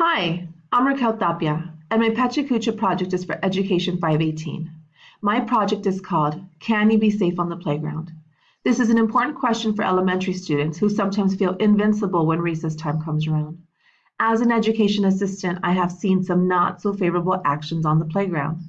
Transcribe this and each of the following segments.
Hi, I'm Raquel Tapia, and my Pecha Kucha project is for Education 518. My project is called Can You Be Safe on the Playground? This is an important question for elementary students who sometimes feel invincible when recess time comes around. As an education assistant, I have seen some not so favorable actions on the playground.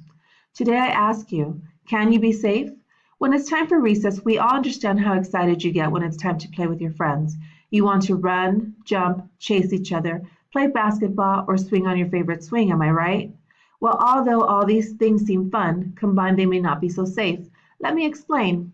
Today I ask you, can you be safe? When it's time for recess, we all understand how excited you get when it's time to play with your friends. You want to run, jump, chase each other, play basketball, or swing on your favorite swing, am I right? Well, although all these things seem fun, combined they may not be so safe. Let me explain.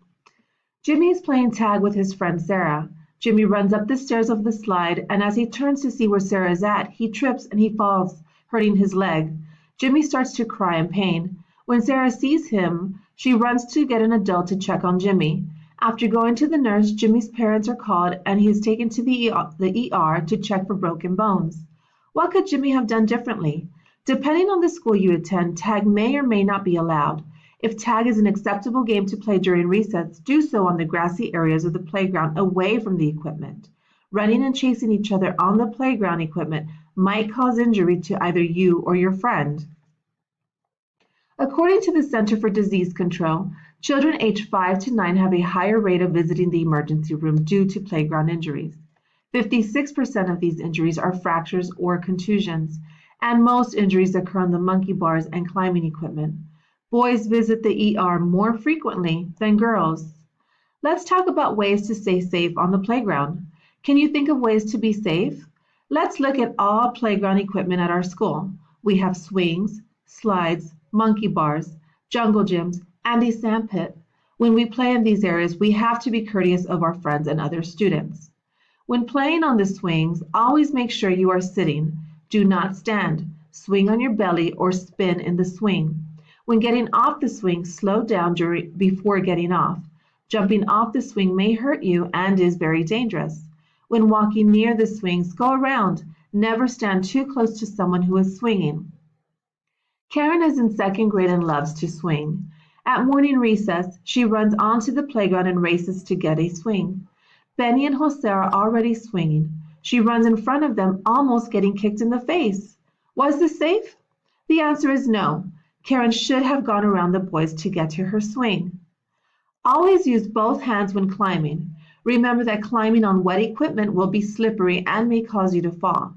Jimmy is playing tag with his friend Sarah. Jimmy runs up the stairs of the slide, and as he turns to see where Sarah is at, he trips and he falls, hurting his leg. Jimmy starts to cry in pain. When Sarah sees him, she runs to get an adult to check on Jimmy. After going to the nurse, Jimmy's parents are called and he is taken to the ER to check for broken bones. What could Jimmy have done differently? Depending on the school you attend, tag may or may not be allowed. If tag is an acceptable game to play during recess, do so on the grassy areas of the playground away from the equipment. Running and chasing each other on the playground equipment might cause injury to either you or your friend. According to the Center for Disease Control, children aged 5 to 9 have a higher rate of visiting the emergency room due to playground injuries. 56% of these injuries are fractures or contusions, and most injuries occur on the monkey bars and climbing equipment. Boys visit the ER more frequently than girls. Let's talk about ways to stay safe on the playground. Can you think of ways to be safe? Let's look at all playground equipment at our school. We have swings, slides, monkey bars, jungle gyms, and a sand pit. When we play in these areas, we have to be courteous of our friends and other students. When playing on the swings, always make sure you are sitting. Do not stand. Swing on your belly or spin in the swing. When getting off the swing, slow down before getting off. Jumping off the swing may hurt you and is very dangerous. When walking near the swings, go around. Never stand too close to someone who is swinging. Karen is in second grade and loves to swing. At morning recess, she runs onto the playground and races to get a swing. Benny and Jose are already swinging. She runs in front of them, almost getting kicked in the face. Was this safe? The answer is no. Karen should have gone around the boys to get to her swing. Always use both hands when climbing. Remember that climbing on wet equipment will be slippery and may cause you to fall.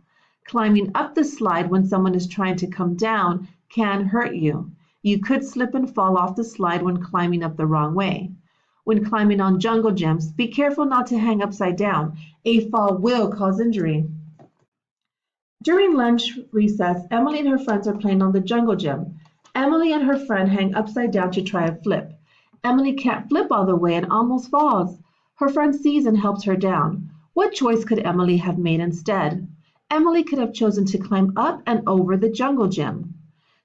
Climbing up the slide when someone is trying to come down can hurt you. You could slip and fall off the slide when climbing up the wrong way. When climbing on jungle gyms, be careful not to hang upside down. A fall will cause injury. During lunch recess, Emily and her friends are playing on the jungle gym. Emily and her friend hang upside down to try a flip. Emily can't flip all the way and almost falls. Her friend sees and helps her down. What choice could Emily have made instead? Emily could have chosen to climb up and over the jungle gym.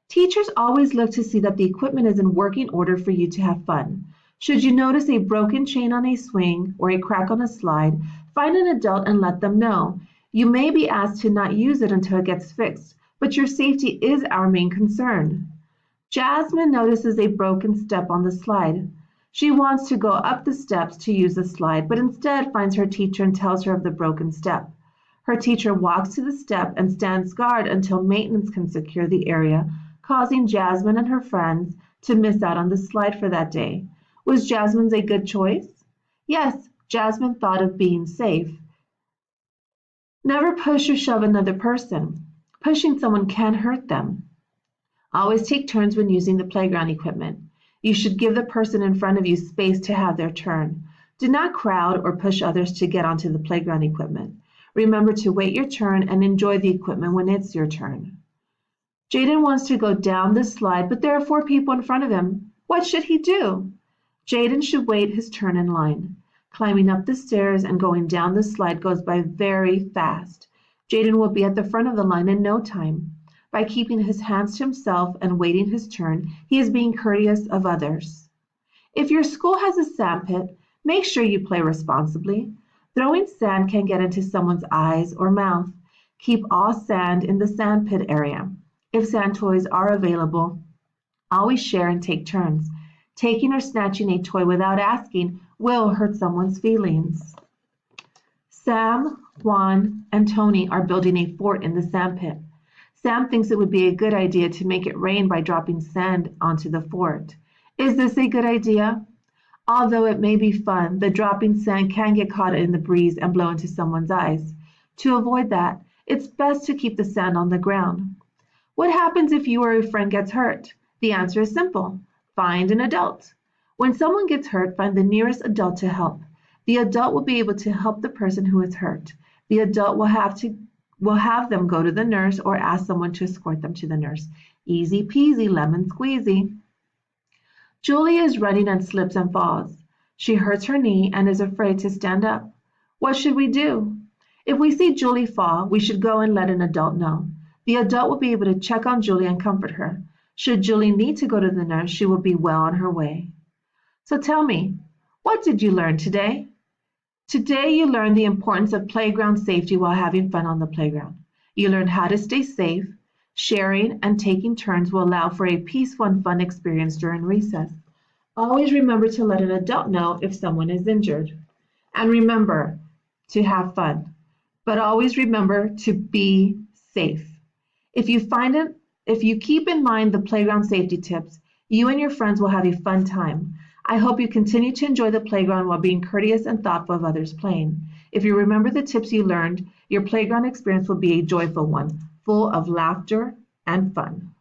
Teachers always look to see that the equipment is in working order for you to have fun. Should you notice a broken chain on a swing or a crack on a slide, find an adult and let them know. You may be asked to not use it until it gets fixed, but your safety is our main concern. Jasmine notices a broken step on the slide. She wants to go up the steps to use the slide, but instead finds her teacher and tells her of the broken step. Her teacher walks to the step and stands guard until maintenance can secure the area, causing Jasmine and her friends to miss out on the slide for that day. Was Jasmine's a good choice? Yes, Jasmine thought of being safe. Never push or shove another person. Pushing someone can hurt them. Always take turns when using the playground equipment. You should give the person in front of you space to have their turn. Do not crowd or push others to get onto the playground equipment. Remember to wait your turn and enjoy the equipment when it's your turn. Jaden wants to go down the slide, but there are 4 people in front of him. What should he do? Jaden should wait his turn in line. Climbing up the stairs and going down the slide goes by very fast. Jaden will be at the front of the line in no time. By keeping his hands to himself and waiting his turn, he is being courteous of others. If your school has a sand pit, make sure you play responsibly. Throwing sand can get into someone's eyes or mouth. Keep all sand in the sand pit area. If sand toys are available, always share and take turns. Taking or snatching a toy without asking will hurt someone's feelings. Sam, Juan, and Tony are building a fort in the sand pit. Sam thinks it would be a good idea to make it rain by dropping sand onto the fort. Is this a good idea? Although it may be fun, the dropping sand can get caught in the breeze and blow into someone's eyes. To avoid that, it's best to keep the sand on the ground. What happens if you or a friend gets hurt? The answer is simple. Find an adult. When someone gets hurt, find the nearest adult to help. The adult will be able to help the person who is hurt. The adult will have them go to the nurse or ask someone to escort them to the nurse. Easy peasy lemon squeezy. Julie is running and slips and falls. She hurts her knee and is afraid to stand up. What should we do? If we see Julie fall, we should go and let an adult know. The adult will be able to check on Julie and comfort her. Should Julie need to go to the nurse, she will be well on her way. So tell me, what did you learn today? Today you learned the importance of playground safety while having fun on the playground. You learned how to stay safe. Sharing and taking turns will allow for a peaceful and fun experience during recess. Always remember to let an adult know if someone is injured. And remember to have fun, but always remember to be safe. If you keep in mind the playground safety tips, you and your friends will have a fun time. I hope you continue to enjoy the playground while being courteous and thoughtful of others playing. If you remember the tips you learned, your playground experience will be a joyful one, full of laughter and fun.